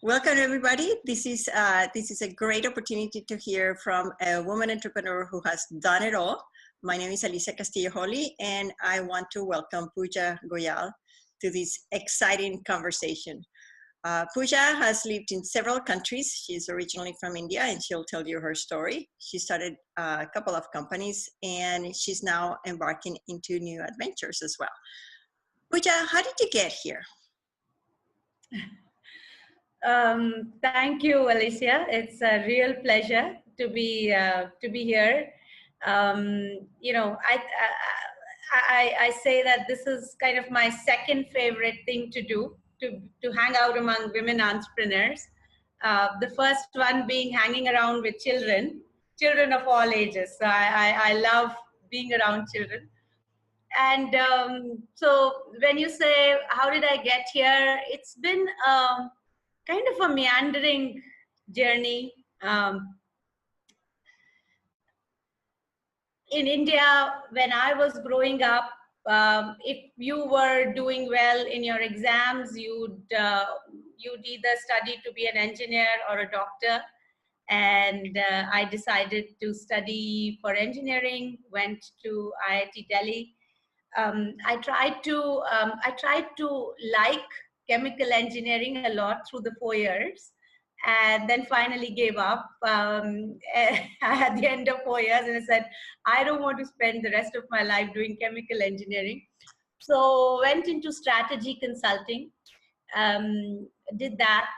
Welcome, everybody. This is a great opportunity to hear from a woman entrepreneur who has done it all. My name is Alicia Castillo-Holly, and I want to welcome Pooja Goyal to this exciting conversation. Pooja has lived in several countries. She's originally from India, and she'll tell you her story. She started a couple of companies, and she's now embarking into new adventures as well. Pooja, how did you get here? Thank you, Alicia. It's a real pleasure to be here. I say that this is kind of my second favorite thing to do, to hang out among women entrepreneurs. The first one being hanging around with children of all ages. So I love being around children. And so when you say, how did I get here? It's been kind of a meandering journey. In India, when I was growing up, if you were doing well in your exams, you'd either study to be an engineer or a doctor. And I decided to study for engineering, went to IIT Delhi. I tried to like chemical engineering a lot through the 4 years, and then finally gave up at the end of 4 years, and I said, I don't want to spend the rest of my life doing chemical engineering. So went into strategy consulting, did that,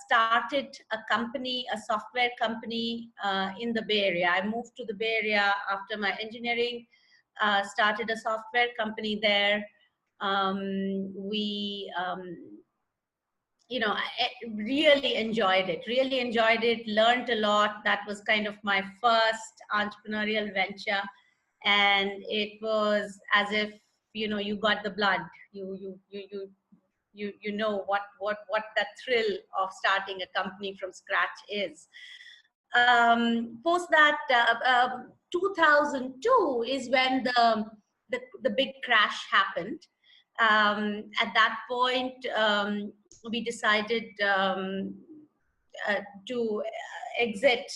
started a company, a software company in the Bay Area. I moved to the Bay Area after my engineering, started a software company there. I really enjoyed it, learned a lot. That was kind of my first entrepreneurial venture. And it was as if, you got the blood. You know what that thrill of starting a company from scratch is. Post that, 2002 is when the big crash happened. At that point, we decided to exit.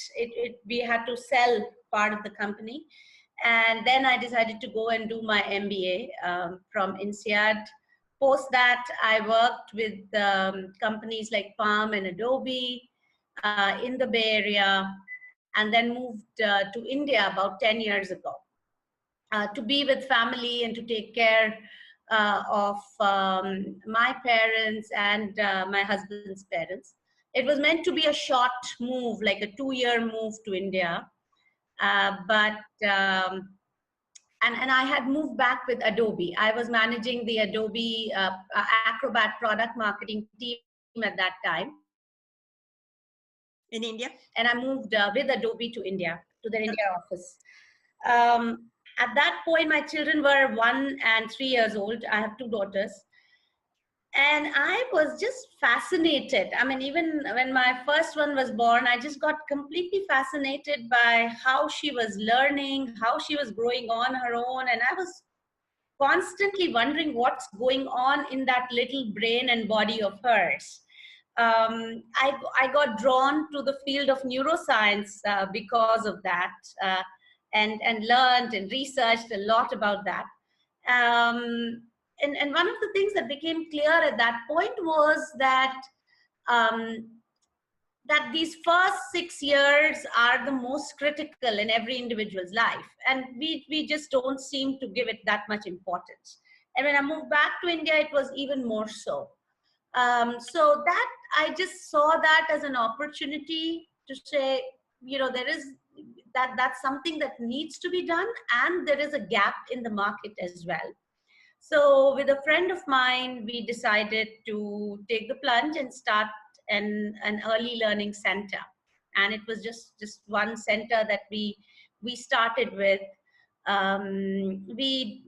We had to sell part of the company. And then I decided to go and do my MBA from INSEAD. Post that, I worked with companies like Palm and Adobe in the Bay Area, and then moved to India about 10 years ago to be with family and to take care of my parents and my husband's parents. It was meant to be a short move, like a 2-year move to India. And I had moved back with Adobe. I was managing the Adobe Acrobat product marketing team at that time. In India? And I moved with Adobe to India, to their India office. At that point, my children were 1 and 3 years old. I have 2 daughters. And I was just fascinated. I mean, even when my first one was born, I just got completely fascinated by how she was learning, how she was growing on her own. And I was constantly wondering what's going on in that little brain and body of hers. I got drawn to the field of neuroscience because of that, and learned and researched a lot about that. And one of the things that became clear at that point was that that these first 6 years are the most critical in every individual's life, and we just don't seem to give it that much importance. And when I moved back to India, it was even more so. So that I just saw that as an opportunity to say, there is that's something that needs to be done, and there is a gap in the market as well. So with a friend of mine, we decided to take the plunge and start an early learning center. And it was just one center that we started with. We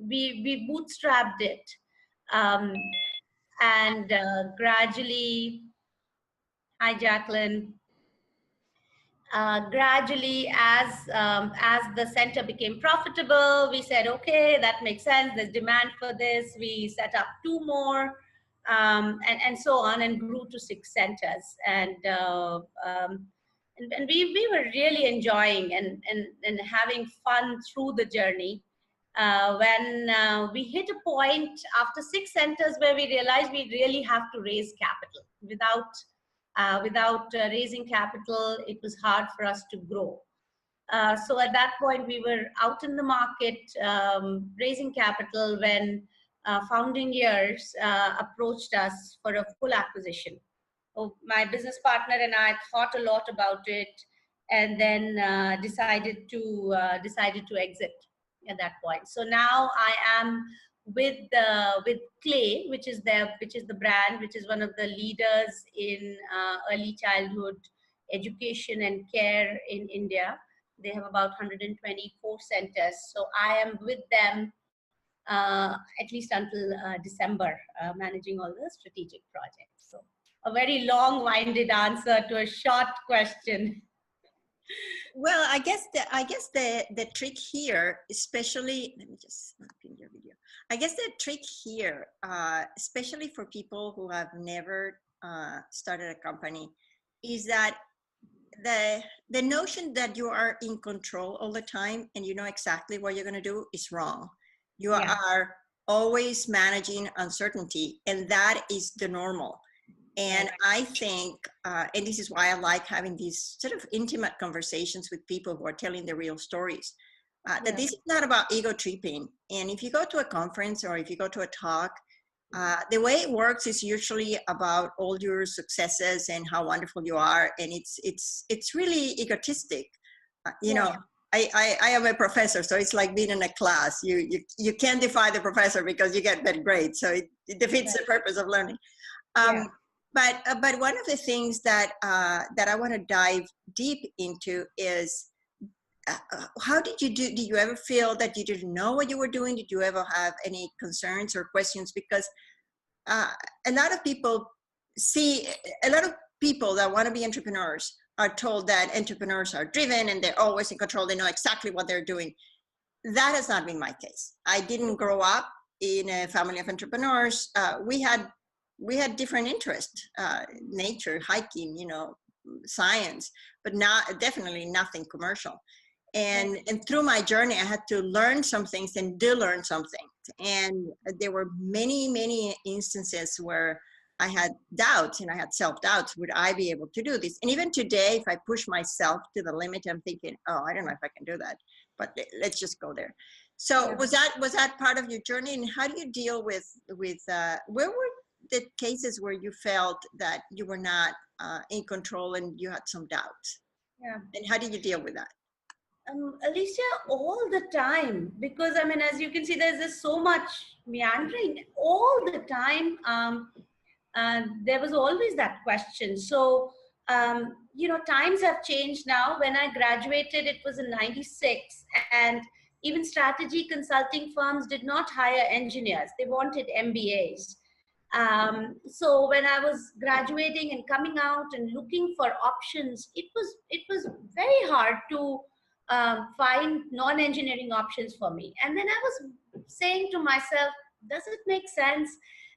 bootstrapped it. And gradually, hi Jacqueline, gradually as the center became profitable, we said, okay, that makes sense. There's demand for this. We set up 2 more and so on, and grew to 6 centers. And we were really enjoying and having fun through the journey. When we hit a point after 6 centers where we realized we really have to raise capital. Without raising capital, it was hard for us to grow. So at that point, we were out in the market raising capital when founding years approached us for a full acquisition. Oh, my business partner and I thought a lot about it, and then decided to exit at that point. So now I am with Clay, which is the brand, which is one of the leaders in early childhood education and care in India. They have about 124 centers. So I am with them at least until December, managing all the strategic projects. So a very long-winded answer to a short question. Well, I guess the trick here, especially, let me just pin your video. I guess the trick here, especially for people who have never started a company, is that the notion that you are in control all the time and you know exactly what you're going to do is wrong. You are always managing uncertainty, and that is the normal. And I think, and this is why I like having these sort of intimate conversations with people who are telling the real stories, that this is not about ego tripping. And if you go to a conference or if you go to a talk, the way it works is usually about all your successes and how wonderful you are. And it's really egotistic. You know, I am a professor, so it's like being in a class. You can't defy the professor because you get better grades. So it defeats the purpose of learning. But one of the things that I want to dive deep into is how did you do? Did you ever feel that you didn't know what you were doing? Did you ever have any concerns or questions? Because a lot of people that want to be entrepreneurs are told that entrepreneurs are driven and they're always in control. They know exactly what they're doing. That has not been my case. I didn't grow up in a family of entrepreneurs. We had different interests, nature, hiking, science, but definitely nothing commercial. And through my journey, I had to learn some things and do learn something. And there were many instances where I had doubts and I had self-doubts. Would I be able to do this? And even today, if I push myself to the limit, I'm thinking, oh, I don't know if I can do that, but let's just go there. So was that part of your journey? And how do you deal with where were the cases where you felt that you were not in control and you had some doubts? And how did you deal with that? Alicia, all the time, because I mean, as you can see, there's just so much meandering all the time. There was always that question. So, times have changed now. When I graduated, it was in '96, and even strategy consulting firms did not hire engineers. They wanted MBAs. So when I was graduating and coming out and looking for options, it was very hard to find non-engineering options for me. And then I was saying to myself, does it make sense?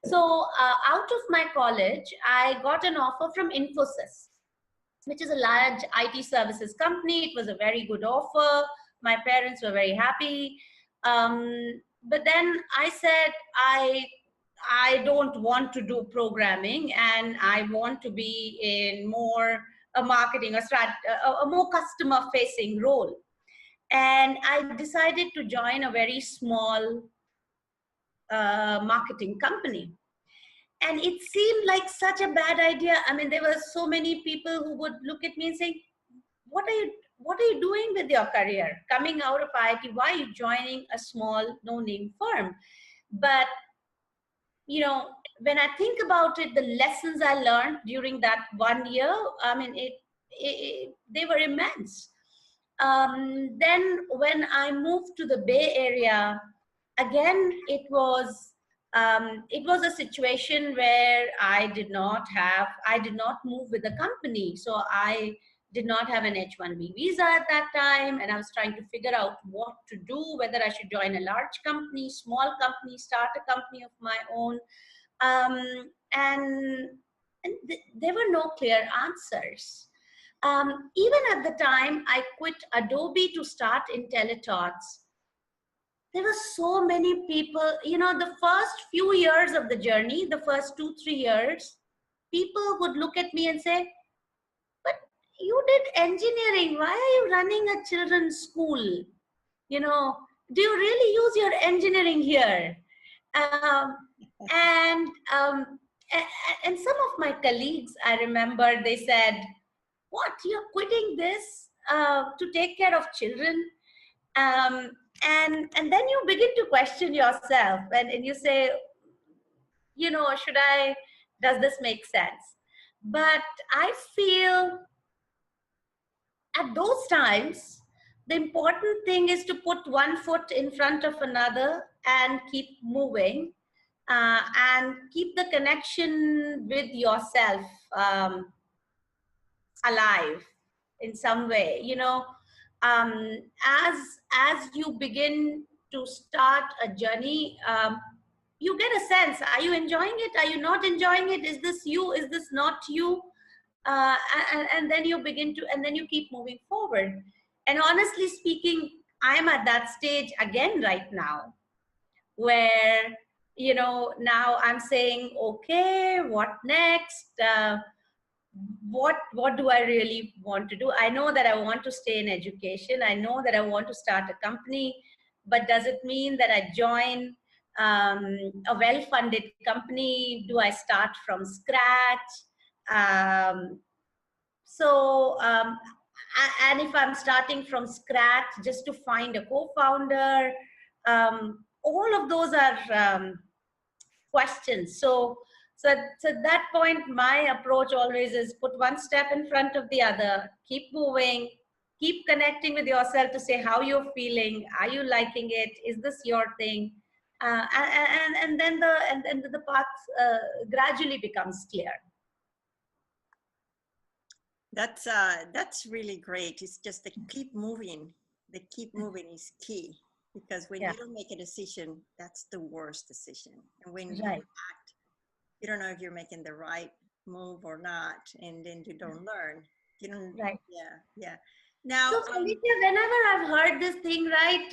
So out of my college, I got an offer from Infosys, which is a large IT services company. It was a very good offer. My parents were very happy. But then I said, I don't want to do programming, and I want to be in more a marketing, a more customer facing role. And I decided to join a very small marketing company. And it seemed like such a bad idea. I mean, there were so many people who would look at me and say, what are you doing with your career? Coming out of IIT, why are you joining a small no-name firm? But, when I think about it, the lessons I learned during that 1 year, I mean, they were immense. Then when I moved to the Bay Area, again, it was a situation where I did not move with the company. So I did not have an H-1B visa at that time. And I was trying to figure out what to do, whether I should join a large company, small company, start a company of my own. there were no clear answers. Even at the time I quit Adobe to start IntelliThoughts, there were so many people, you know, the first few years of the journey, the first 2-3 years, people would look at me and say, but you did engineering, why are you running a children's school? You know, do you really use your engineering here? Um, and, um, and some of my colleagues, I remember, they said, what, you're quitting this to take care of children? And then you begin to question yourself, and you say, you know, does this make sense? But I feel at those times, the important thing is to put one foot in front of another and keep moving, and keep the connection with yourself alive in some way. You know, as you begin to start a journey, you get a sense, are you enjoying it, are you not enjoying it, is this you, is this not you? And then you begin to, and then you keep moving forward. And honestly speaking, I'm at that stage again right now, where, you know, now I'm saying, okay, what next? What do I really want to do? I know that I want to stay in education. I know that I want to start a company, but does it mean that I join a well-funded company? Do I start from scratch? Um, and if I'm starting from scratch just to find a co-founder, all of those are questions. So at that point, my approach always is put one step in front of the other, keep moving, keep connecting with yourself to say how you're feeling, are you liking it, is this your thing? And then the path gradually becomes clear. That's really great. It's just the keep moving. The keep moving is key, because when you don't make a decision, that's the worst decision. And when you act, you don't know if you're making the right move or not, and then you don't learn. You don't. Right. Yeah. Now, so Felicia, whenever I've heard this thing, right,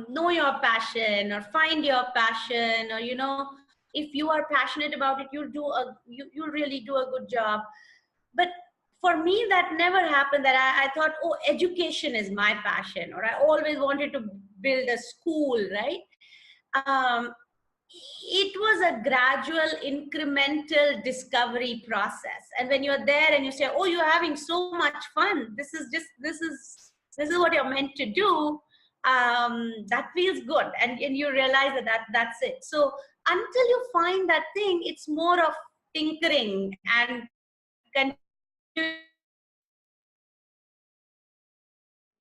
know your passion or find your passion, or, you know, if you are passionate about it, you'll really do a good job. But for me, that never happened. That I thought, oh, education is my passion, or I always wanted to build a school, right? It was a gradual, incremental discovery process. And when you're there and you say, oh, you're having so much fun, this is what you're meant to do, that feels good. And you realize that's it. So until you find that thing, it's more of tinkering and continuing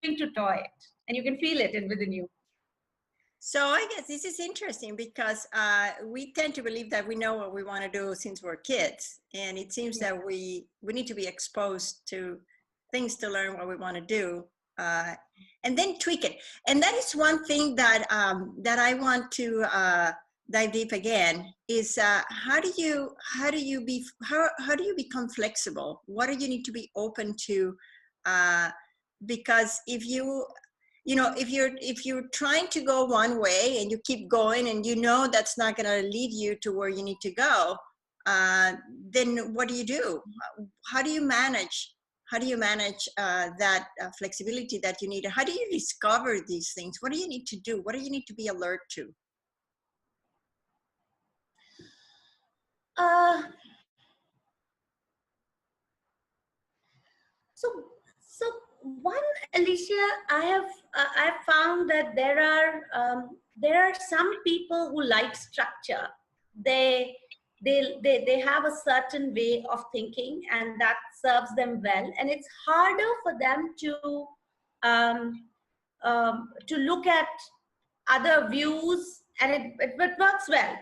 to toy it, and you can feel it within you. So I guess this is interesting, because we tend to believe that we know what we want to do since we're kids, and it seems that we need to be exposed to things to learn what we want to do, and then tweak it. And that is one thing that that I want to dive deep again, is how do you become flexible? What do you need to be open to? Because if you're trying to go one way and you keep going, and you know that's not going to lead you to where you need to go, then what do? How do you manage that flexibility that you need? How do you discover these things? What do you need to do? What do you need to be alert to? So one, Alicia, I've found that there are some people who like structure. They have a certain way of thinking, and that serves them well. And it's harder for them to look at other views, and it works well.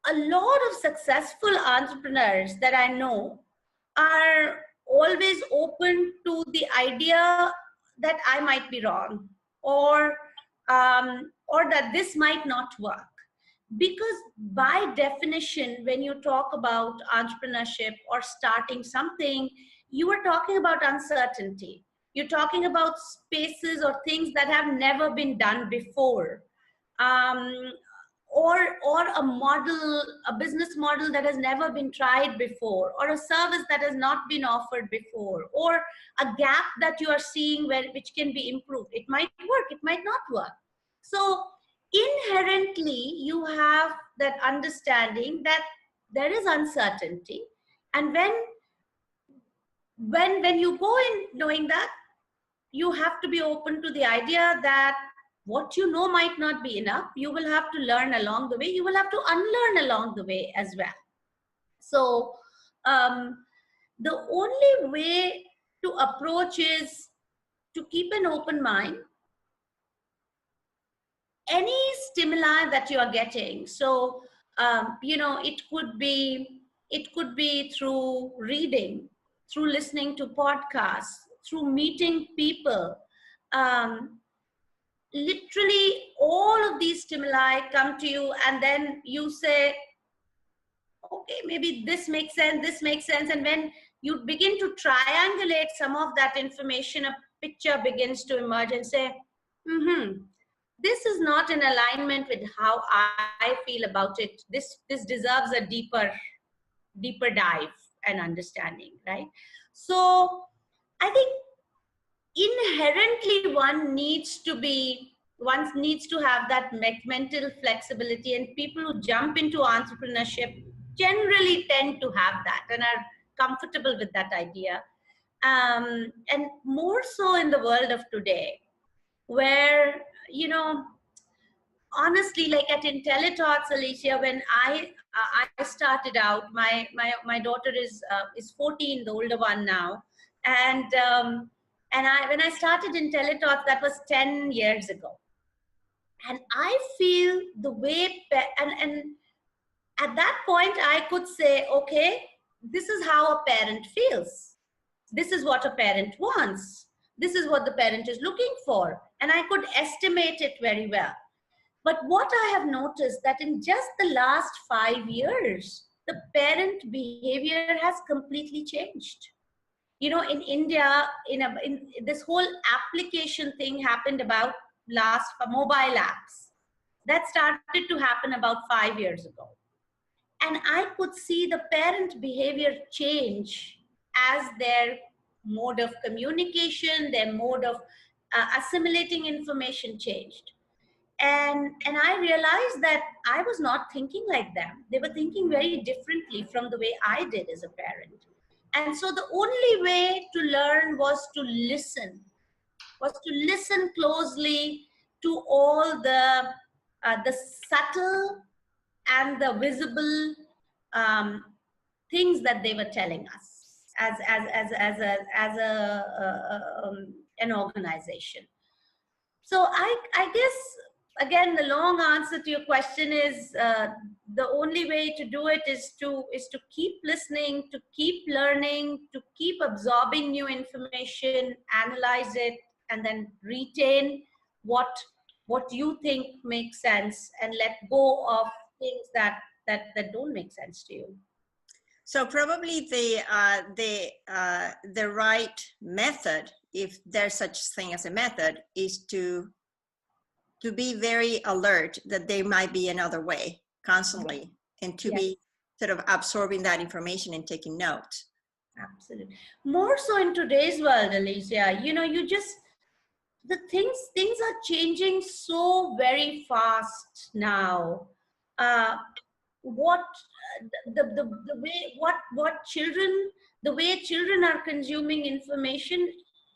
A lot of successful entrepreneurs that I know are always open to the idea that I might be wrong, or that this might not work. because by definition, when you talk about entrepreneurship or starting something, you are talking about uncertainty. You're talking about spaces or things that have never been done before. Um, or a model, a business model that has never been tried before, or a service that has not been offered before, or a gap that you are seeing which can be improved. It might work, it might not work. So inherently you have that understanding that there is uncertainty, and when you go in knowing that, you have to be open to the idea that what you know might not be enough. You will have to learn along the way. You will have to unlearn along the way as well. So the only way to approach is to keep an open mind. Any stimuli that you are getting, so it could be through reading, through listening to podcasts, through meeting people. Literally all of these stimuli come to you, and then you say, okay, maybe this makes sense, and when you begin to triangulate some of that information, a picture begins to emerge and say, this is not in alignment with how I feel about it. This deserves a deeper dive and understanding, right? So I think inherently one needs to have that mental flexibility, and people who jump into entrepreneurship generally tend to have that and are comfortable with that idea. And more so in the world of today, where, honestly, like at IntelliTalks, Alicia, when I started out, my daughter is 14, the older one now, and when I started IntelliTalks, that was 10 years ago, and I feel the way and at that point I could say, okay, this is how a parent feels. This is what a parent wants. This is what the parent is looking for, and I could estimate it very well. But what I have noticed that in just the last 5 years, the parent behavior has completely changed. In India, in this whole application thing happened about last mobile apps. That started to happen about 5 years ago. And I could see the parent behavior change as their mode of communication, their mode of assimilating information changed. And I realized that I was not thinking like them. They were thinking very differently from the way I did as a parent. And so the only way to learn was to listen closely to all the subtle and the visible things that they were telling us as an organization. So I guess, again, the long answer to your question is the only way to do it is to keep listening, to keep learning, to keep absorbing new information, analyze it, and then retain what you think makes sense, and let go of things that don't make sense to you. So probably the right method, if there's such thing as a method, is to be very alert that there might be another way constantly, and to be sort of absorbing that information and taking notes. Absolutely. More so in today's world, Alicia, the things are changing so very fast now. The way children are consuming information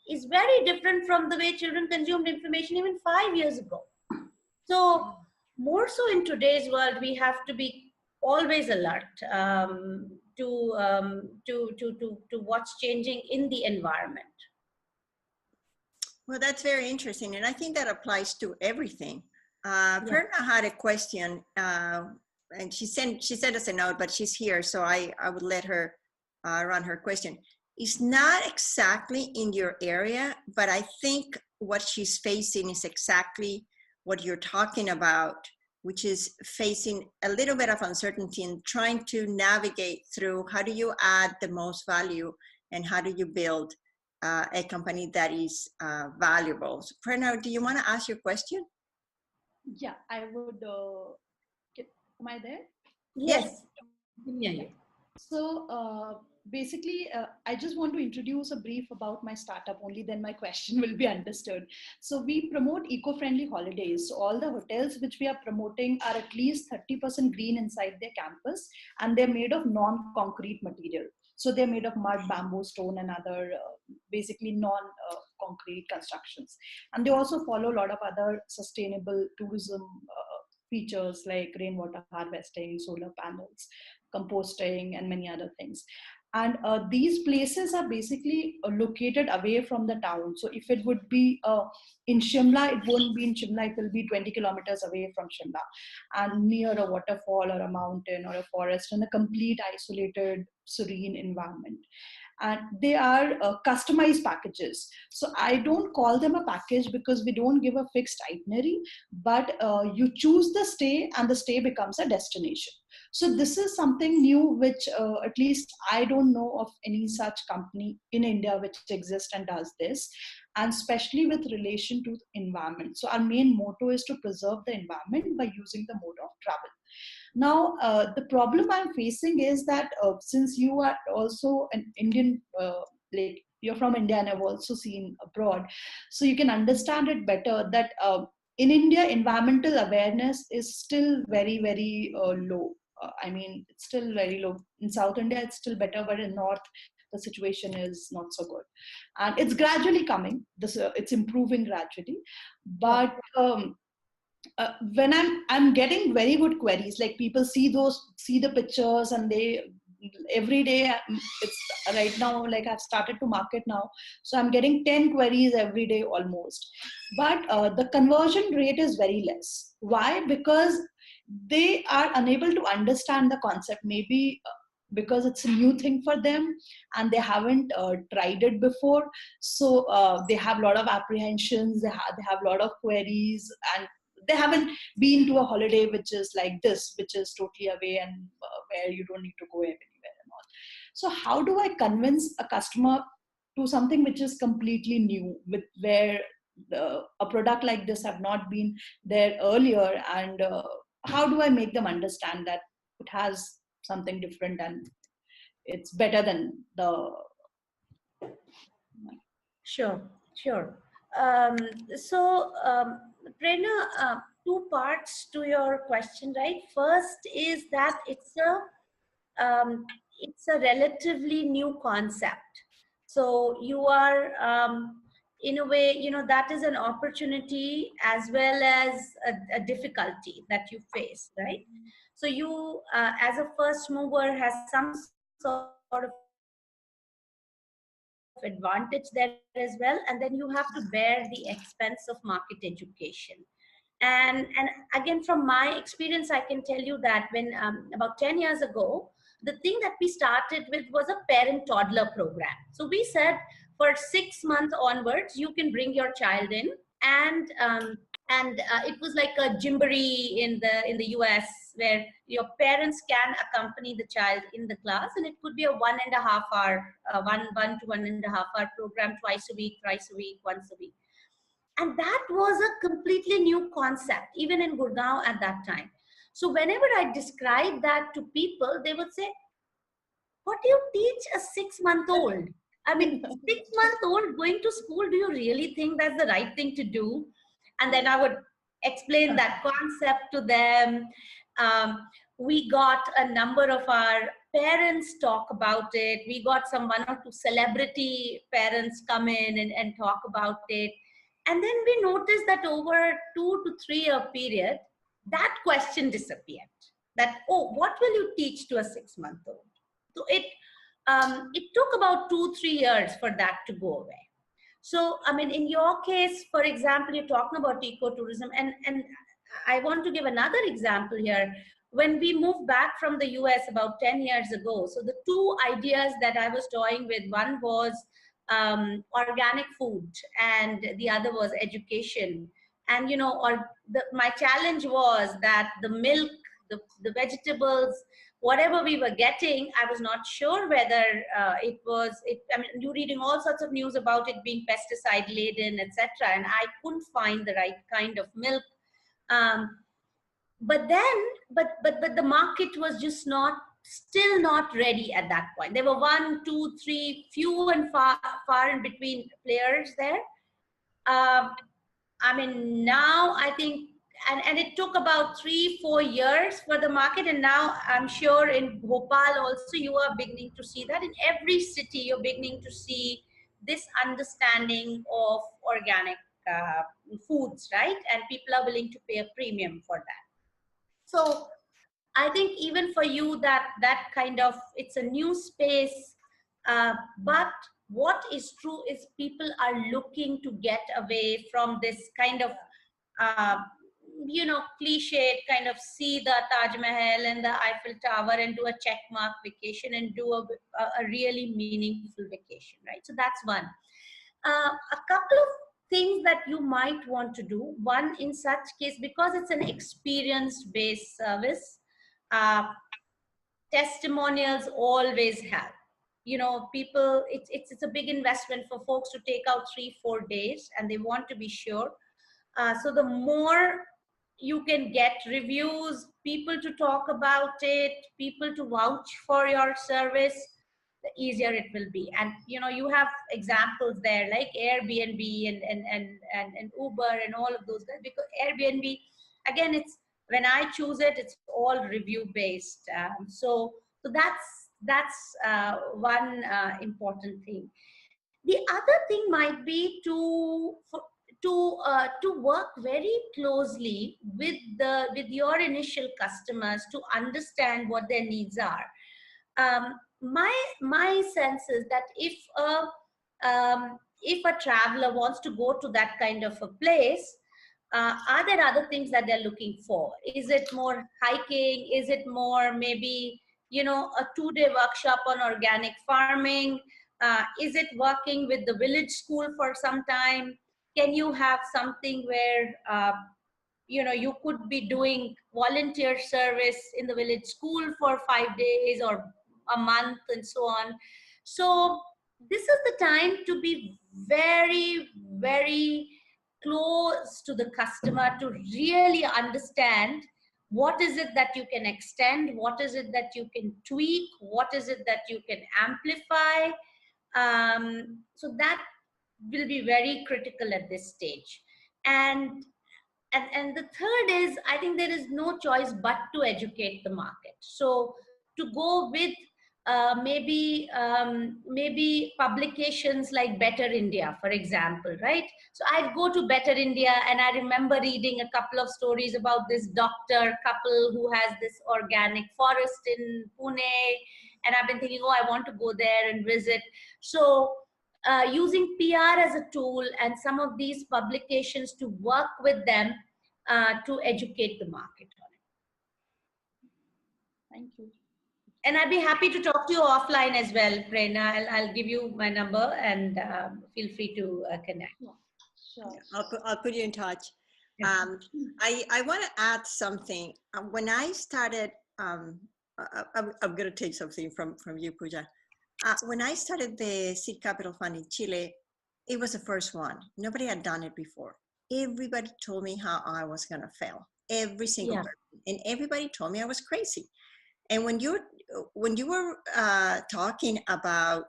is very different from the way children consumed information even 5 years ago. So more so in today's world, we have to be always alert to what's changing in the environment. Well, that's very interesting, and I think that applies to everything. Perna had a question, and she sent us a note, but she's here, so I would let her run her question. It's not exactly in your area, but I think what she's facing is exactly what you're talking about, which is facing a little bit of uncertainty and trying to navigate through how do you add the most value and how do you build a company that is valuable. So, Prerna, do you want to ask your question? Yeah, I would. Am I there? Yes. Yes. Yeah. So basically, I just want to introduce a brief about my startup only, then my question will be understood. So we promote eco-friendly holidays. So all the hotels which we are promoting are at least 30% green inside their campus, and they're made of non-concrete material. So they're made of mud, bamboo, stone, and other basically non-concrete constructions. And they also follow a lot of other sustainable tourism features like rainwater harvesting, solar panels, composting, and many other things. And these places are basically located away from the town. So if it would be in Shimla, it won't be in Shimla, it will be 20 kilometers away from Shimla and near a waterfall or a mountain or a forest in a complete isolated, serene environment. And they are customized packages. So I don't call them a package because we don't give a fixed itinerary, but you choose the stay and the stay becomes a destination. So this is something new, which at least I don't know of any such company in India which exists and does this, and especially with relation to environment. So our main motto is to preserve the environment by using the mode of travel. Now, the problem I'm facing is that since you are also an Indian, like you're from India and I've also seen abroad, so you can understand it better that in India, environmental awareness is still very, very low. I mean, it's still very low. In South India, it's still better, but in North, the situation is not so good. And it's gradually coming. It's improving gradually. But when I'm getting very good queries, like people see the pictures, and they every day, it's right now, like I've started to market now, so I'm getting 10 queries every day almost. But the conversion rate is very less. Why? Because they are unable to understand the concept, maybe because it's a new thing for them and they haven't tried it before. So they have a lot of apprehensions, they have a lot of queries, and they haven't been to a holiday which is like this, which is totally away and where you don't need to go anywhere and all. So how do I convince a customer to something which is completely new, with where a product like this have not been there earlier, and how do I make them understand that it has something different and it's better than the. Sure, sure. Prerna, two parts to your question, right? First is that it's a relatively new concept. So you are, in a way, that is an opportunity as well as a difficulty that you face, right? So you, as a first mover, has some sort of advantage there as well, and then you have to bear the expense of market education. And again, from my experience, I can tell you that when about 10 years ago, the thing that we started with was a parent toddler program. So we said for 6 months onwards, you can bring your child in, and it was like a jamboree in the US, where your parents can accompany the child in the class, and it could be a 1.5 hour, 1 to 1.5 hour program, twice a week, thrice a week, once a week. And that was a completely new concept, even in Gurgaon at that time. So whenever I describe that to people, they would say, what do you teach a 6-month-old? I mean, 6-month-old going to school, do you really think that's the right thing to do? And then I would explain that concept to them. We got a number of our parents talk about it. We got some 1 or 2 celebrity parents come in and talk about it. And then we noticed that over a 2 to 3 year period, that question disappeared. That, oh, what will you teach to a 6-month-old? So it took about 2-3 years for that to go away. So, I mean, in your case, for example, you're talking about ecotourism, and I want to give another example here. When we moved back from the US about 10 years ago, so the 2 ideas that I was toying with, one was organic food, and the other was education. And, you know, or my challenge was that the milk, the vegetables, whatever we were getting, I was not sure whether I mean, you're reading all sorts of news about it being pesticide laden, etc. And I couldn't find the right kind of milk. But then, but the market was just still not ready at that point. There were 1, 2, 3, few and far in between players there. I mean, now I think, and it took about 3-4 years for the market. And now I'm sure in Bhopal also, you are beginning to see that in every city, you're beginning to see this understanding of organic foods, right? And people are willing to pay a premium for that. So I think even for you, that kind of, it's a new space, but what is true is people are looking to get away from this kind of, you know, cliched kind of see the Taj Mahal and the Eiffel Tower and do a check mark vacation and do a really meaningful vacation, right? So that's one. A couple of things that you might want to do. One, in such case, because it's an experience-based service, testimonials always help. You know, people, it's a big investment for folks to take out 3-4 days, and they want to be sure. So the more you can get reviews, people to talk about it, people to vouch for your service, the easier it will be. And you know, you have examples there like Airbnb and Uber and all of those guys, because Airbnb, again, it's, when I choose it, it's all review based. So that's one important thing. The other thing might be to work very closely with your initial customers to understand what their needs are. My sense is that if a traveler wants to go to that kind of a place, are there other things that they're looking for? Is it more hiking? Is it more maybe, you know, a 2-day workshop on organic farming? Is it working with the village school for some time? Can you have something where you know, you could be doing volunteer service in the village school for 5 days or a month and so on? So this is the time to be very, very close to the customer, to really understand what is it that you can extend, what is it that you can tweak, what is it that you can amplify. So that will be very critical at this stage. And the third is, I think there is no choice but to educate the market. So to go with maybe publications like Better India, for example, right? So I'd go to Better India, and I remember reading a couple of stories about this doctor couple who has this organic forest in Pune, and I've been thinking, oh, I want to go there and visit. So using PR as a tool and some of these publications to work with them to educate the market on it. Thank you. And I'd be happy to talk to you offline as well, Prerna. I'll give you my number, and feel free to connect. Yeah, sure. I'll put you in touch. I want to add something. When I started, I'm going to take something from you, Pooja. When I started the Seed Capital Fund in Chile, it was the first one. Nobody had done it before. Everybody told me how I was going to fail. Every single person. And everybody told me I was crazy. And when you were talking about,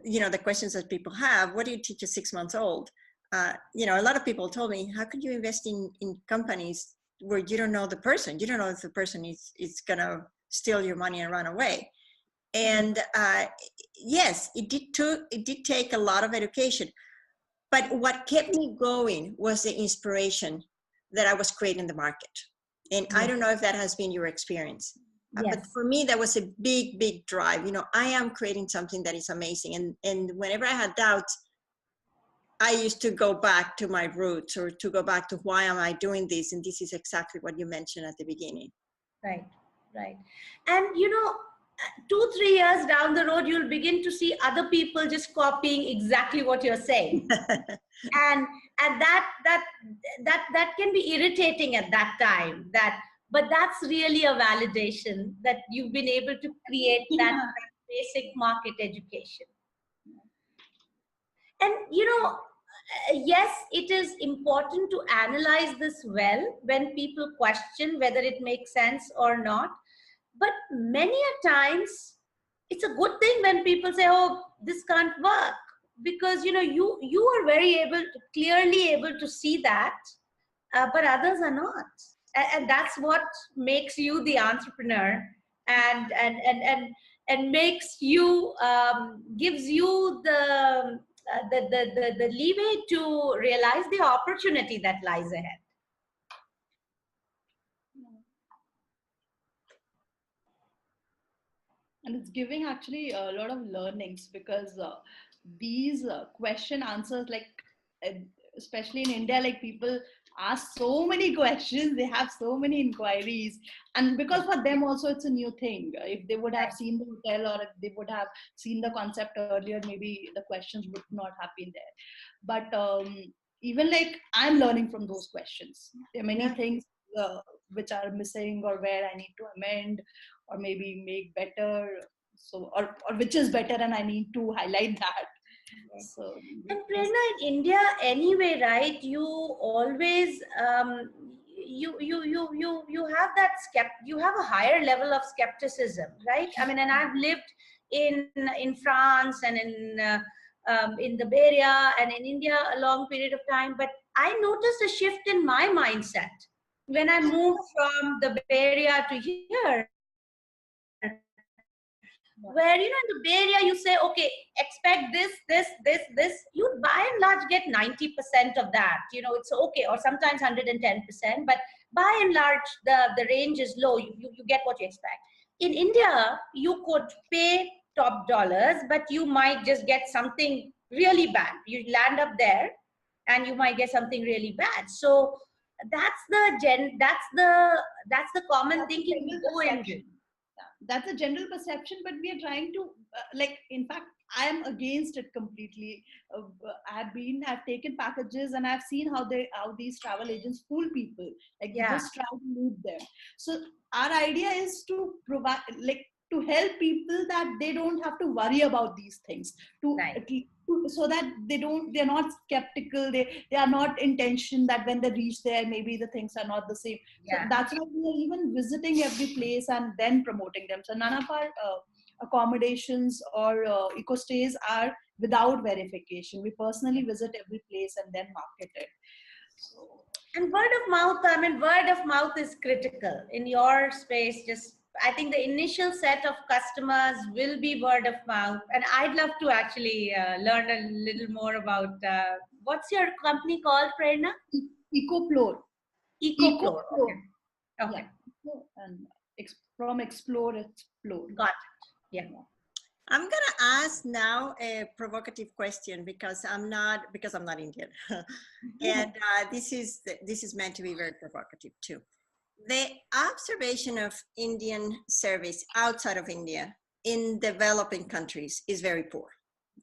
you know, the questions that people have, what do you teach a 6-month-old? You know, a lot of people told me, how could you invest in companies where you don't know the person? You don't know if the person is going to steal your money and run away. And yes, it did take a lot of education. But what kept me going was the inspiration that I was creating the market. And I don't know if that has been your experience. But for me, that was a big, big drive. You know, I am creating something that is amazing. And whenever I had doubts, I used to go back to my roots, or to go back to why am I doing this? And this is exactly what you mentioned at the beginning. Right, right. And, you know, 2-3 years down the road, you'll begin to see other people just copying exactly what you're saying. and that can be irritating at that time, but that's really a validation that you've been able to create that basic market education. And yes, it is important to analyze this well when people question whether it makes sense or not. But many a times, it's a good thing when people say, "Oh, this can't work," because you are very clearly able to see that, but others are not, and that's what makes you the entrepreneur, and makes you gives you the leeway to realize the opportunity that lies ahead. And it's giving actually a lot of learnings, because these question answers, like uh, especially in India, like people ask so many questions, they have so many inquiries, and because for them also it's a new thing. If they would have seen the hotel, or if they would have seen the concept earlier, maybe the questions would not have been there. But even like I'm learning from those questions. There are many things which are missing, or where I need to amend, or maybe make better, so or which is better, and I need to highlight that. So, and Prerna, in India anyway, right, you always you have that you have a higher level of skepticism, right? I mean, and I've lived in France and in the Bay Area and in India a long period of time, but I noticed a shift in my mindset when I moved from the Bay Area to here, where in the Bay Area you say, okay, expect this, you by and large get 90% of that. It's okay, or sometimes 110%, but by and large the range is low. You get what you expect. In India, you could pay top dollars, but you might just get something really bad. You land up there and you might get something really bad. So that's the common thinking we go into. That's a general perception, but we are trying to like, in fact, I am against it completely. I've taken packages, and I've seen how these travel agents fool people, like they just try to loot them. So our idea is to provide, like, to help people that they don't have to worry about these things, so that they're not skeptical, they are not in tension that when they reach there maybe the things are not the same. So that's why we are even visiting every place and then promoting them. So none of our accommodations or eco stays are without verification. We personally visit every place and then market it. So, and word of mouth is critical in your space. Just, I think the initial set of customers will be word of mouth. And I'd love to actually learn a little more about what's your company called, Prerna? EcoPlore. EcoPlore. Okay. Yeah. And from explore. Got it. Yeah. I'm gonna ask now a provocative question, because I'm not Indian, and this is meant to be very provocative too. The observation of Indian service outside of India in developing countries is very poor.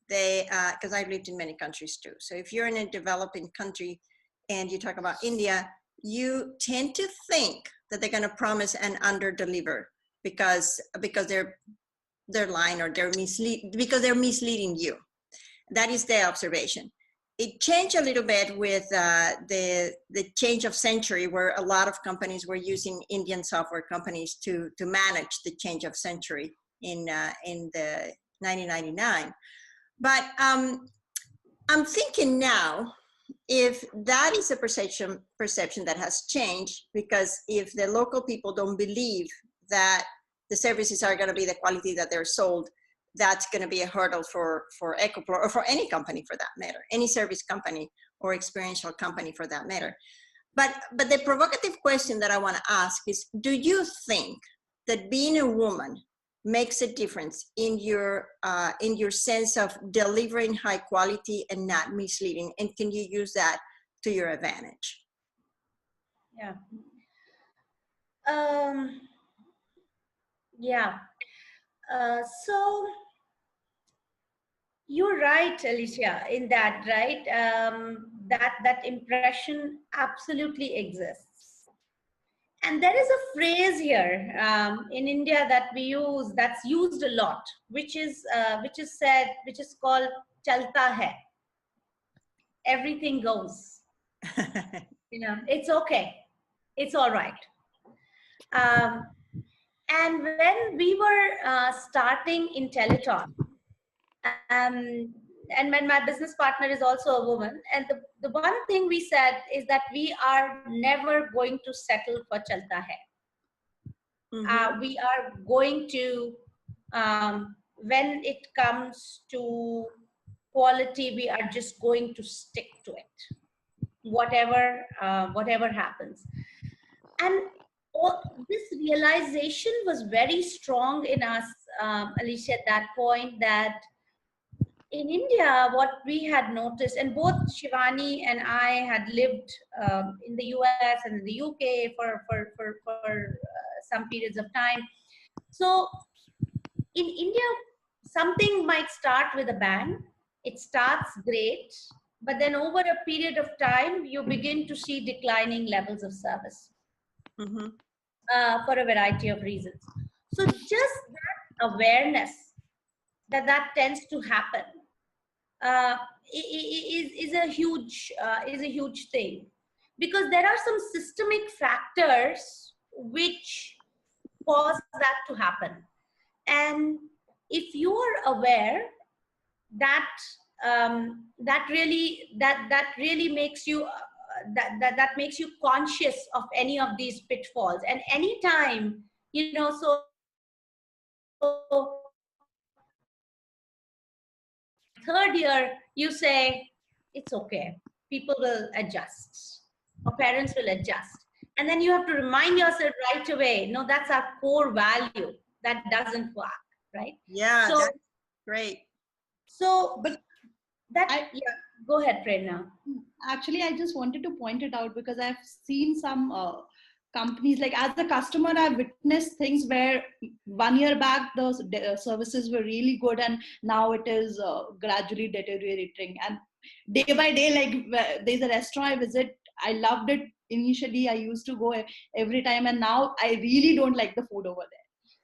Because I've lived in many countries too. So if you're in a developing country and you talk about India, you tend to think that they're going to promise and under-deliver because they're lying, or because they're misleading you. That is the observation. It changed a little bit with the change of century, where a lot of companies were using Indian software companies to manage the change of century in the 1999. But I'm thinking now, if that is a perception that has changed, because if the local people don't believe that the services are going to be the quality that they're sold, that's going to be a hurdle for EcoPlore, or for any company for that matter, any service company or experiential company for that matter. But the provocative question that I want to ask is, do you think that being a woman makes a difference in your sense of delivering high quality and not misleading? And can you use that to your advantage? Yeah. Yeah. So you're right, Alicia, in that, right? That impression absolutely exists. And there is a phrase here in India that we use, that's used a lot, which is called "chalta hai." Everything goes. It's okay. It's all right. Um, and when we were starting in Teleton, and when my business partner is also a woman, and the one thing we said is that we are never going to settle for chalta hai. We are going to, when it comes to quality, we are just going to stick to it, whatever happens. And this realization was very strong in us, Alicia, at that point, that in India, what we had noticed, and both Shivani and I had lived in the US and in the UK for some periods of time. So in India, something might start with a bang. It starts great, but then over a period of time, you begin to see declining levels of service for a variety of reasons. So just that awareness that tends to happen is a huge thing, because there are some systemic factors which cause that to happen. And if you are aware, that that really makes you that makes you conscious of any of these pitfalls. And anytime, so third year you say it's okay, people will adjust, or parents will adjust, and then you have to remind yourself right away, no, that's our core value, that doesn't work, right? Yeah, so that's great. So, but yeah, go ahead, Prerna. Actually, I just wanted to point it out because I've seen some companies, like as a customer, I've witnessed things where 1 year back the services were really good, and now it is gradually deteriorating. And day by day, like there's a restaurant I visit, I loved it initially. I used to go every time, and now I really don't like the food over there.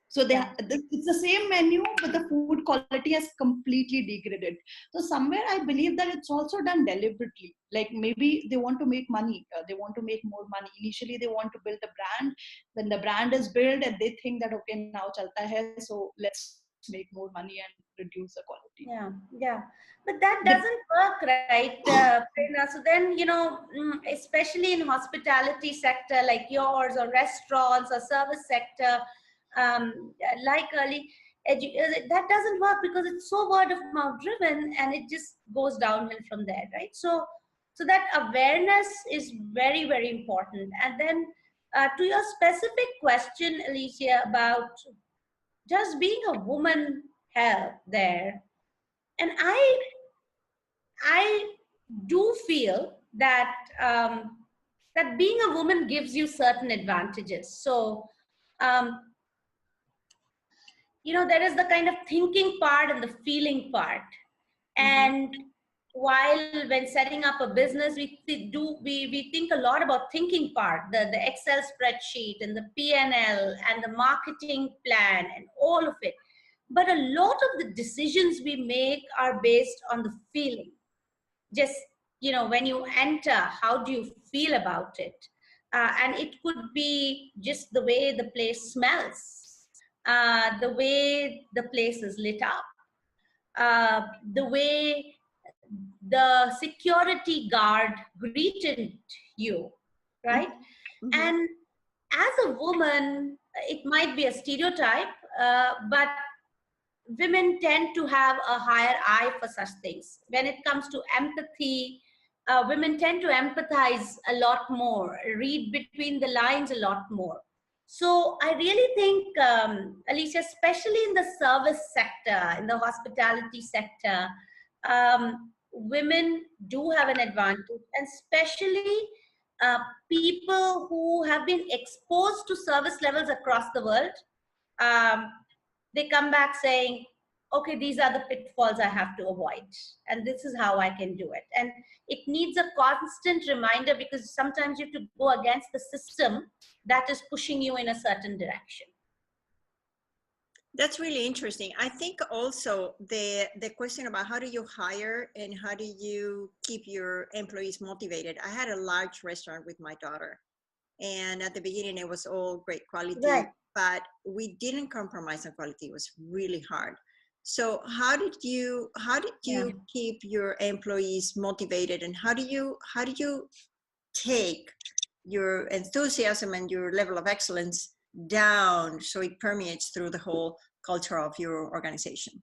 So it's the same menu, but the food quality has completely degraded. So somewhere I believe that it's also done deliberately. Like maybe they want to make money, they want to make more money. Initially, they want to build a brand. When the brand is built, and they think that okay, now chalta hai, so let's make more money and reduce the quality. Yeah. But that doesn't work, right, Prerna? So then, especially in hospitality sector like yours, or restaurants, or service sector, like early that doesn't work, because it's so word of mouth driven, and it just goes downhill from there, right? So that awareness is very, very important. And then to your specific question, Alicia, about just being a woman help there, and I do feel that that being a woman gives you certain advantages. So there is the kind of thinking part and the feeling part. And while when setting up a business, we think a lot about thinking part, the Excel spreadsheet and the P&L and the marketing plan and all of it. But a lot of the decisions we make are based on the feeling. Just, when you enter, how do you feel about it? And it could be just the way the place smells, the way the place is lit up, the way the security guard greeted you, right? And as a woman, it might be a stereotype, but women tend to have a higher eye for such things. When it comes to empathy, women tend to empathize a lot more, read between the lines a lot more. So I really think, Alicia, especially in the service sector, in the hospitality sector, women do have an advantage, and especially people who have been exposed to service levels across the world. they come back saying, okay, these are the pitfalls I have to avoid, and this is how I can do it. And it needs a constant reminder, because sometimes you have to go against the system that is pushing you in a certain direction. That's really interesting. I think also the question about how do you hire and how do you keep your employees motivated. I had a large restaurant with my daughter, and at the beginning it was all great quality, Right. but we didn't compromise on quality. It was really hard. So how did you Yeah. keep your employees motivated, and how do you take your enthusiasm and your level of excellence down so it permeates through the whole culture of your organization?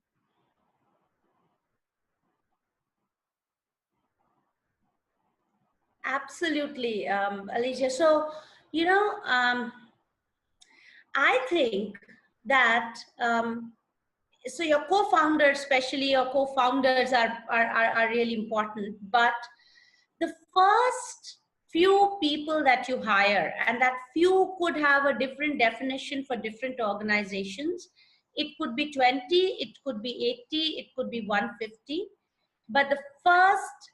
Absolutely, Alicia. So, you know, I think that so your co-founders, especially your co-founders, are really important. But the first few people that you hire, and that few could have a different definition for different organizations. It could be 20, it could be 80, it could be 150. But the first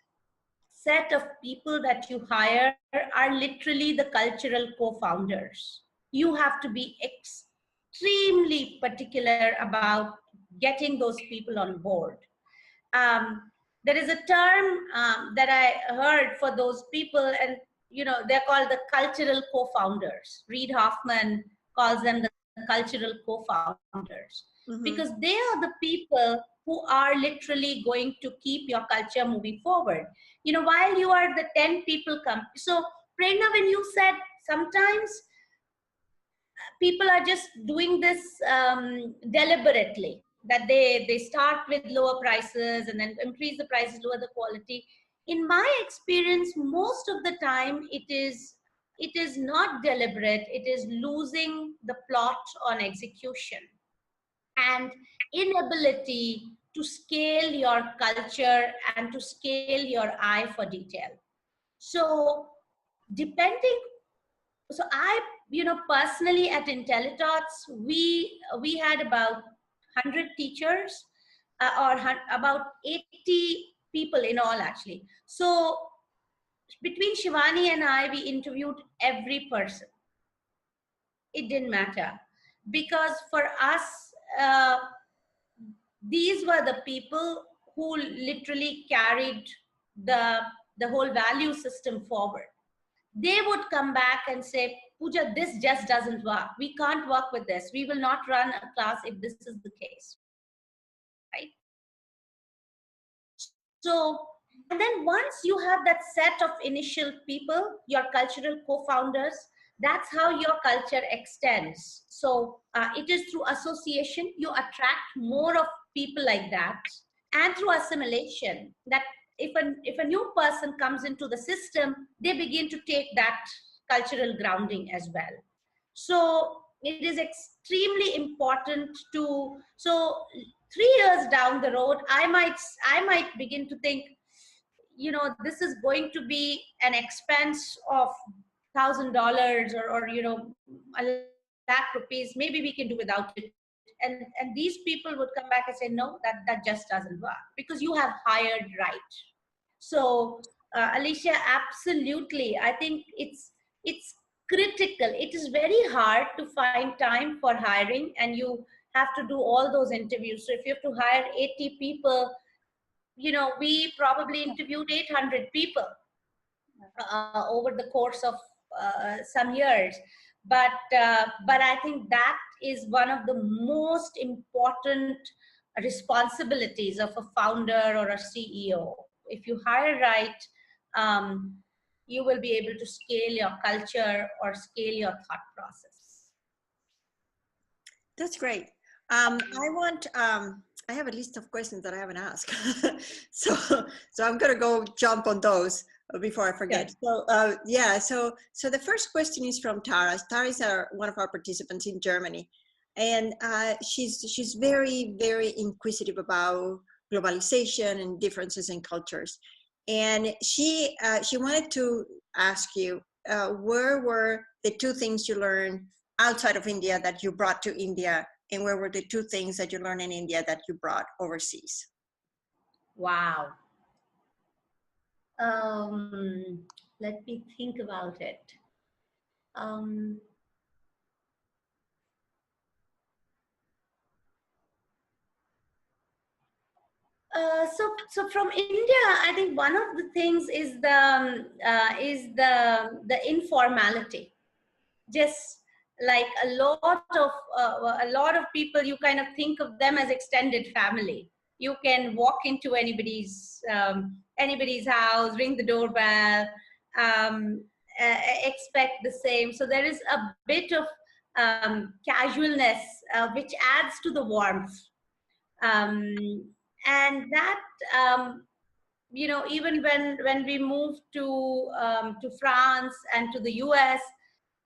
set of people that you hire are literally the cultural co-founders. You have to be extremely particular about getting those people on board. There is a term that I heard for those people, and they're called the cultural co-founders. Reid Hoffman calls them the cultural co-founders, because they are the people who are literally going to keep your culture moving forward. While you are the 10 people come. So Prerna, when you said sometimes people are just doing this deliberately, that they start with lower prices and then increase the prices, lower the quality. In my experience, most of the time it is not deliberate. It is losing the plot on execution and inability to scale your culture and to scale your eye for detail. So depending, so I, personally at IntelliThoughts, we had about 100 teachers or about 80 people in all, actually. So between Shivani and I, we interviewed every person. It didn't matter, because for us, these were the people who literally carried the whole value system forward. They would come back and say, Pooja, this just doesn't work. We can't work with this. We will not run a class if this is the case, right? So, and then once you have that set of initial people, your cultural co-founders, that's how your culture extends. So it is through association, you attract more of people like that, and through assimilation, that if a new person comes into the system, they begin to take that cultural grounding as well. So it is extremely important to, so 3 years down the road, I might begin to think, this is going to be an expense of $1,000 or a lakh rupees. Maybe we can do without it. And these people would come back and say, no, that just doesn't work, because you have hired right. So Alicia, absolutely, I think it's critical. It is very hard to find time for hiring, and you have to do all those interviews. So if you have to hire 80 people, we probably interviewed 800 people over the course of some years. But I think that is one of the most important responsibilities of a founder or a CEO. If you hire right, you will be able to scale your culture or scale your thought process. That's great. I have a list of questions that I haven't asked. so I'm going to go jump on those before I forget. Yeah. So the first question is from Tara. Tara is one of our participants in Germany. And she's very, very inquisitive about globalization and differences in cultures. And she wanted to ask you, where were the 2 things you learned outside of India that you brought to India and what were the two things that you learned in India that you brought overseas? Wow. Let me think about it. Um, so from India, I think one of the things is the informality. Just like a lot of people, you kind of think of them as extended family. You can walk into anybody's house, ring the doorbell, expect the same. So there is a bit of casualness, which adds to the warmth. And that, even when we moved to France and to the US,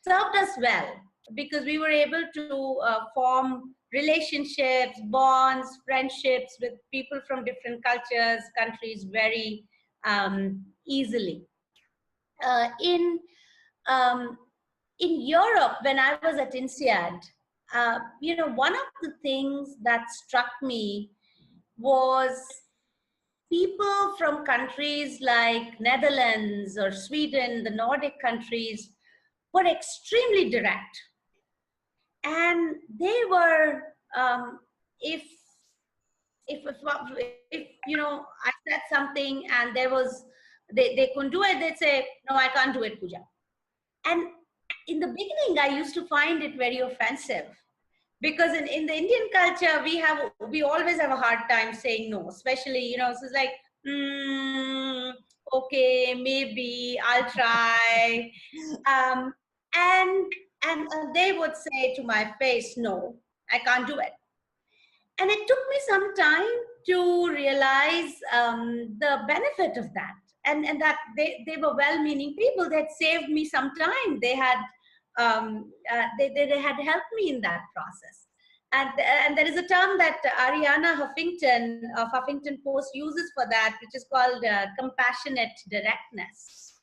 served us well, because we were able to form relationships, bonds, friendships with people from different cultures, countries very easily. In Europe, when I was at INSEAD, one of the things that struck me was people from countries like Netherlands or Sweden, the Nordic countries, were extremely direct. And they were, if I said something and they couldn't do it, they'd say, no, I can't do it, Pooja. And in the beginning, I used to find it very offensive, because in the Indian culture, we always have a hard time saying no, especially, so it's like, okay, maybe I'll try. And they would say to my face, no, I can't do it. And it took me some time to realize the benefit of that. And that they were well-meaning people that saved me some time. They had helped me in that process. And there is a term that Ariana Huffington of Huffington Post uses for that, which is called compassionate directness,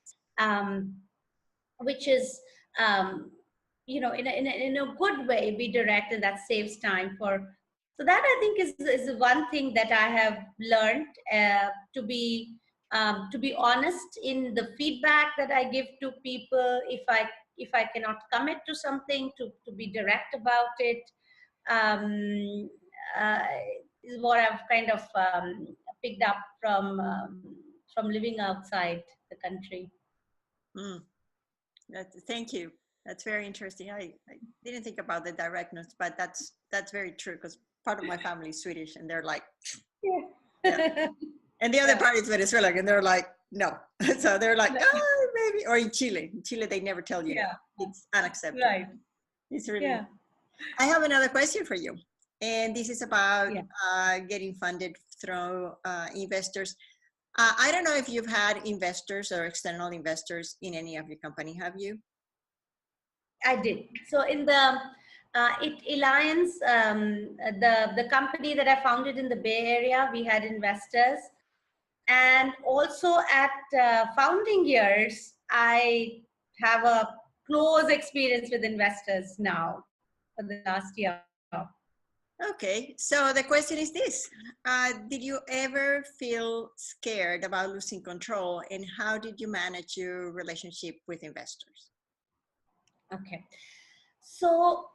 which is, in a good way, be direct, and that saves time for. So that, I think, is one thing that I have learned, to be honest in the feedback that I give to people. If I cannot commit to something, to be direct about it. Is what I've kind of picked up from living outside the country. Thank you. That's very interesting. I didn't think about the directness, but that's very true, because part of my family is Swedish, and they're like, yeah. And the other part is Venezuelan, and they're like, no. So they're like, oh, maybe. Or in Chile. In Chile, they never tell you. Yeah. It's unacceptable. Right. It's really. Yeah. I have another question for you. And this is about getting funded through investors. I don't know if you've had investors or external investors in any of your company. Have you? I did. So in the Alliance, the company that I founded in the Bay Area, we had investors. And also at founding years, I have a close experience with investors now for the last year. Okay, so the question is this. Did you ever feel scared about losing control, and how did you manage your relationship with investors? Okay, so,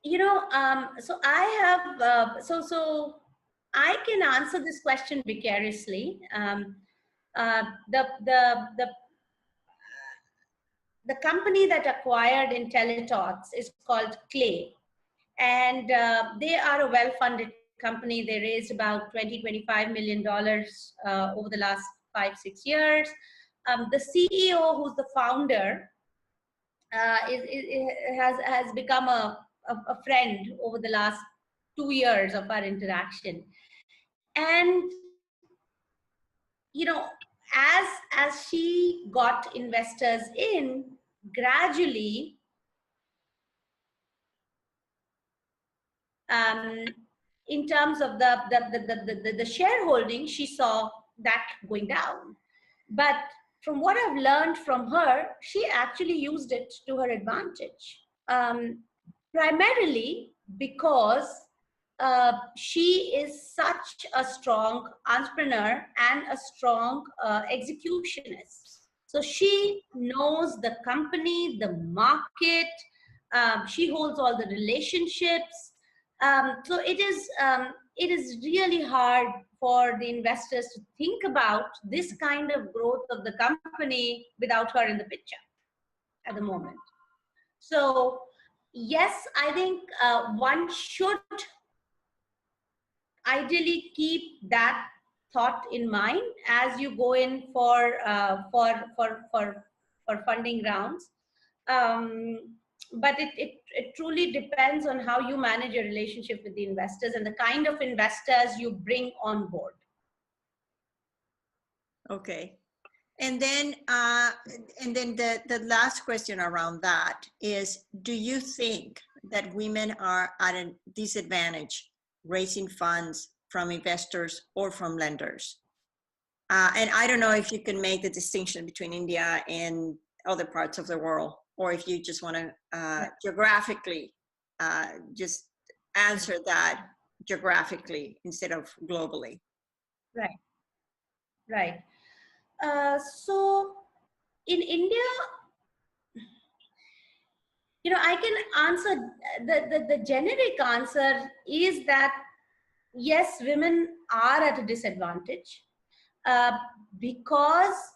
so I have, so I can answer this question vicariously. The company that acquired IntelliTalks is called Clay. And they are a well-funded company. They raised about $25 million over the last 5-6 years. The CEO, who's the founder, has become a friend over the last 2 years of our interaction. And, as she got investors in, gradually, in terms of the shareholding, she saw that going down. But from what I've learned from her, she actually used it to her advantage. primarily because she is such a strong entrepreneur and a strong executionist. So she knows the company, the market. She holds all the relationships. So it is really hard for the investors to think about this kind of growth of the company without her in the picture at the moment. So yes, I think one should ideally keep that thought in mind as you go in for funding rounds. But it truly depends on how you manage your relationship with the investors and the kind of investors you bring on board. Okay. And then the last question around that is, do you think that women are at a disadvantage raising funds from investors or from lenders? And I don't know if you can make the distinction between India and other parts of the world, or if you just want to geographically just answer that geographically instead of globally. Right, right. So in India, I can answer the generic answer is that yes, women are at a disadvantage because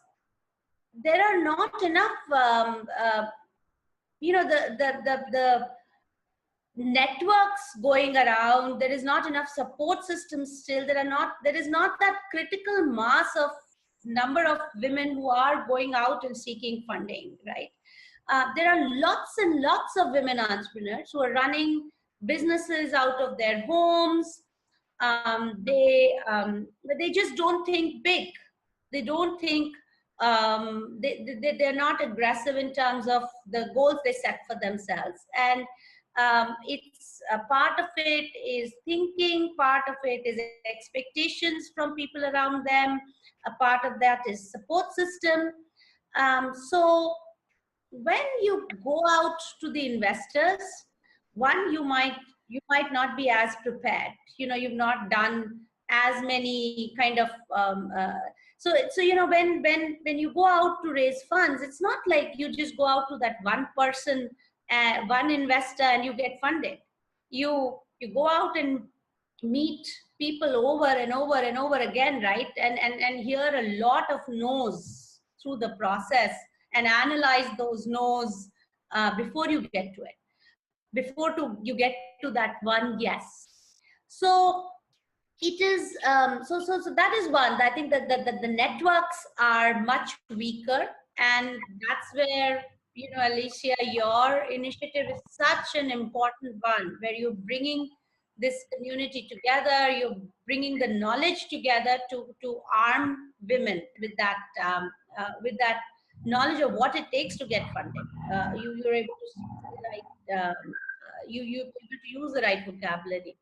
there are not enough, the networks going around. There is not enough support systems still. There is not that critical mass of number of women who are going out and seeking funding, right? There are lots and lots of women entrepreneurs who are running businesses out of their homes. They just don't think big. They don't think, they're not aggressive in terms of the goals they set for themselves. And it's a part of it is thinking, part of it is expectations from people around them, a part of that is support system. So when you go out to the investors, one, you might not be as prepared. You've not done as many kind of so when you go out to raise funds, it's not like you just go out to that one person, one investor, and you get funded. You go out and meet people over and over and over again, right? And hear a lot of no's through the process and analyze those no's before you get to it, you get to that one yes. So it is so that is one. I think that the networks are much weaker, and that's where, Alicia, your initiative is such an important one, where you're bringing this community together, you're bringing the knowledge together to arm women with that knowledge of what it takes to get funded. You're able to see the right, you're able to use the right vocabulary.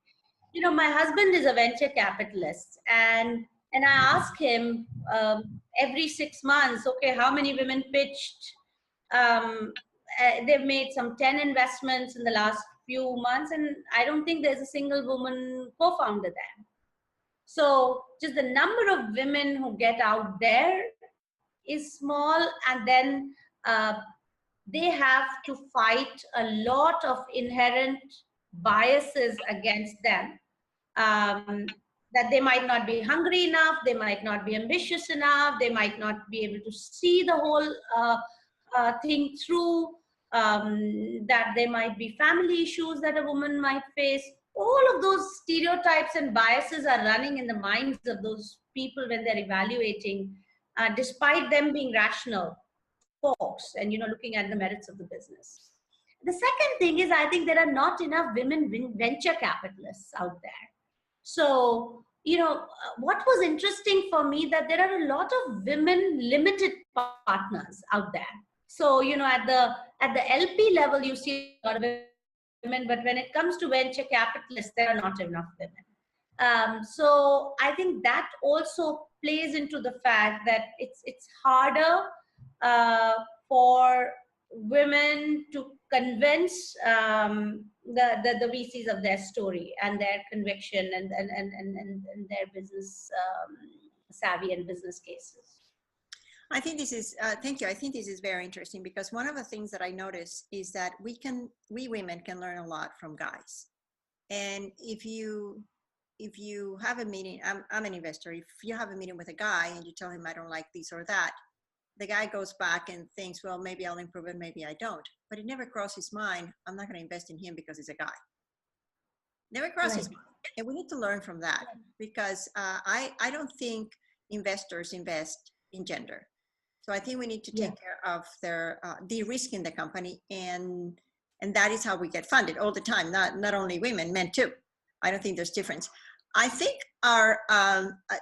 My husband is a venture capitalist, and I ask him every 6 months, okay, how many women pitched? They've made some 10 investments in the last few months, and I don't think there's a single woman co-founder there. So just the number of women who get out there is small, and then they have to fight a lot of inherent biases against them. That they might not be hungry enough, they might not be ambitious enough, they might not be able to see the whole thing through, that there might be family issues that a woman might face. All of those stereotypes and biases are running in the minds of those people when they're evaluating, despite them being rational folks and looking at the merits of the business. The second thing is, I think there are not enough women venture capitalists out there. So, what was interesting for me, that there are a lot of women limited partners out there. So, at the LP level, you see a lot of women, but when it comes to venture capitalists, there are not enough women. So I think that also plays into the fact that it's harder for women to convince the VCs of their story and their conviction and their business savvy and business cases. I think this is, thank you. I think this is very interesting because one of the things that I notice is that we women can learn a lot from guys. And if you have a meeting, I'm an investor. If you have a meeting with a guy and you tell him I don't like this or that, the guy goes back and thinks, well, maybe I'll improve it, maybe I don't. But it never crosses his mind, I'm not going to invest in him because he's a guy. Never crosses his mind. And we need to learn from that because I don't think investors invest in gender. So I think we need to take care of their de-risking the company, and that is how we get funded all the time. Not only women, men too. I don't think there's difference. I think our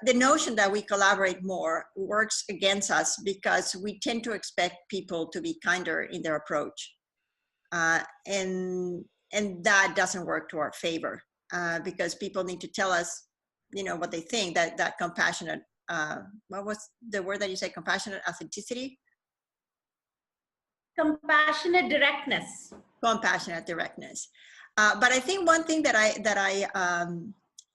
the notion that we collaborate more works against us because we tend to expect people to be kinder in their approach, and that doesn't work to our favor because people need to tell us, what they think. That compassionate. What was the word that you said? Compassionate authenticity? Compassionate directness. Compassionate directness. But I think one thing that I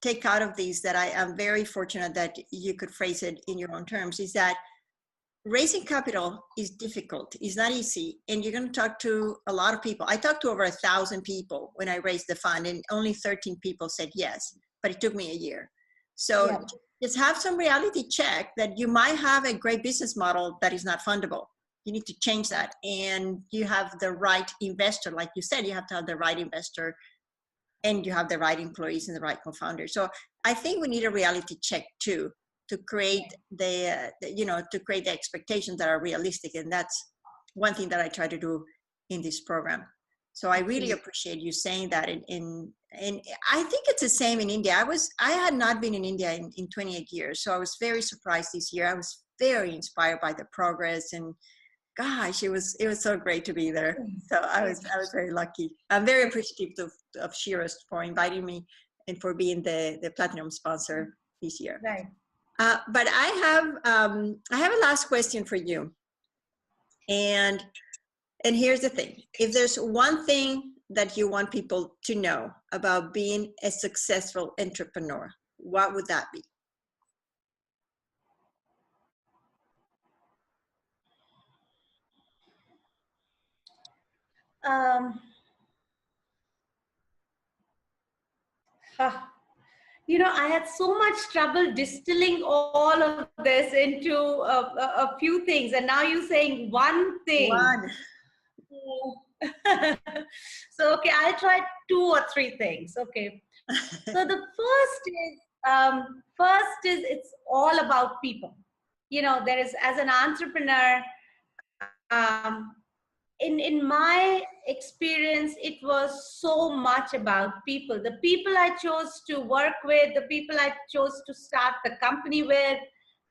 take out of these, that I am very fortunate that you could phrase it in your own terms, is that raising capital is difficult. It's not easy. And you're going to talk to a lot of people. I talked to over 1,000 people when I raised the fund, and only 13 people said yes, but it took me a year. So just have some reality check that you might have a great business model that is not fundable. You need to change that. And you have the right investor. Like you said, you have to have the right investor, and you have the right employees and the right co-founder. So I think we need a reality check too, to create to create the expectations that are realistic. And that's one thing that I try to do in this program. So I really appreciate you saying that. And I think it's the same in India. I had not been in India in 28 years. So I was very surprised this year. I was very inspired by the progress, and gosh, it was so great to be there. So I was very lucky. I'm very appreciative of Shiras for inviting me and for being the platinum sponsor this year. Right. But I have a last question for you. And here's the thing. If there's one thing that you want people to know about being a successful entrepreneur, what would that be? I had so much trouble distilling all of this into a few things, and now you're saying one thing. So okay, I'll try 2 or 3 things. Okay. So the first is it's all about people. There is, as an entrepreneur, in my experience, it was so much about people. The people I chose to work with, the people I chose to start the company with,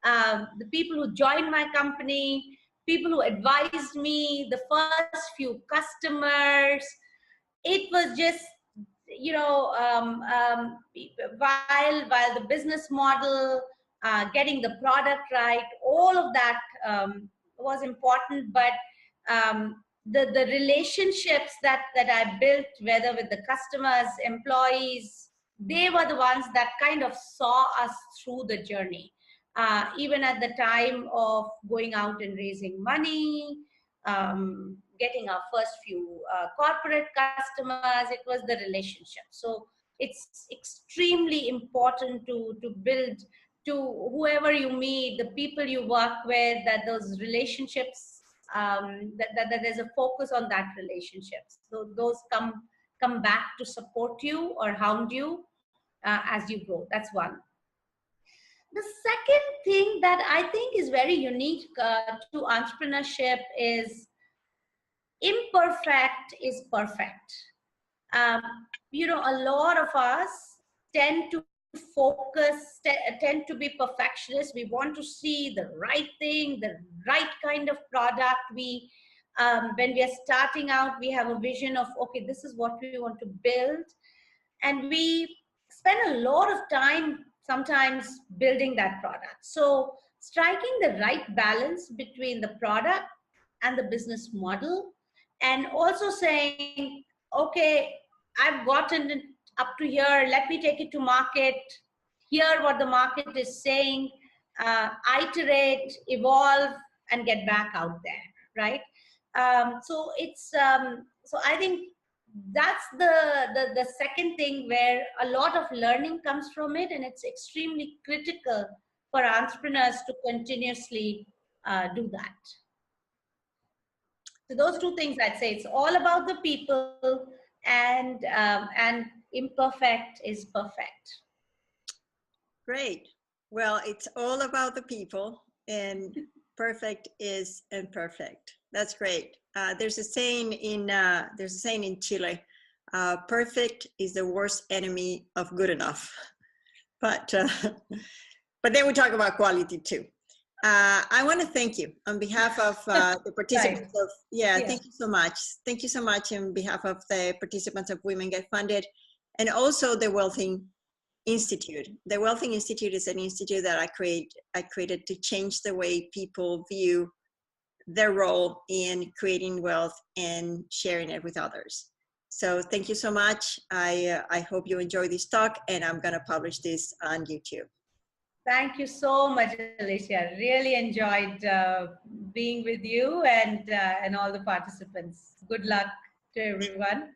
the people who joined my company, people who advised me, the first few customers. It was just, while the business model, getting the product right, all of that was important. But the relationships that I built, whether with the customers, employees, they were the ones that kind of saw us through the journey. Even at the time of going out and raising money, getting our first few corporate customers, it was the relationship. So it's extremely important to build, to whoever you meet, the people you work with, that those relationships, that there's a focus on that relationships. So those come back to support you or hound you as you grow. That's one. The second thing that I think is very unique to entrepreneurship is imperfect is perfect. A lot of us tend to focus, tend to be perfectionists. We want to see the right thing, the right kind of product. When we are starting out, we have a vision of, okay, this is what we want to build. And we spend a lot of time sometimes building that product. So striking the right balance between the product and the business model and also saying, okay, I've gotten it up to here, let me take it to market, hear what the market is saying, iterate, evolve, and get back out there, right? So it's so I think that's the second thing where a lot of learning comes from it, and it's extremely critical for entrepreneurs to continuously do that. So those two things I'd say, it's all about the people, and imperfect is perfect. Great. Well, it's all about the people, and perfect is imperfect. That's great. There's a saying in Chile, perfect is the worst enemy of good enough. But but then we talk about quality too. I want to thank you on behalf of the participants of, thank you so much. Thank you so much on behalf of the participants of Women Get Funded, and also the Wealthing Institute. The Wealthing Institute is an institute that I created to change the way people view their role in creating wealth and sharing it with others. So thank you so much. I hope you enjoy this talk, and I'm going to publish this on YouTube. Thank you so much, Alicia. Really enjoyed being with you and all the participants. Good luck to everyone.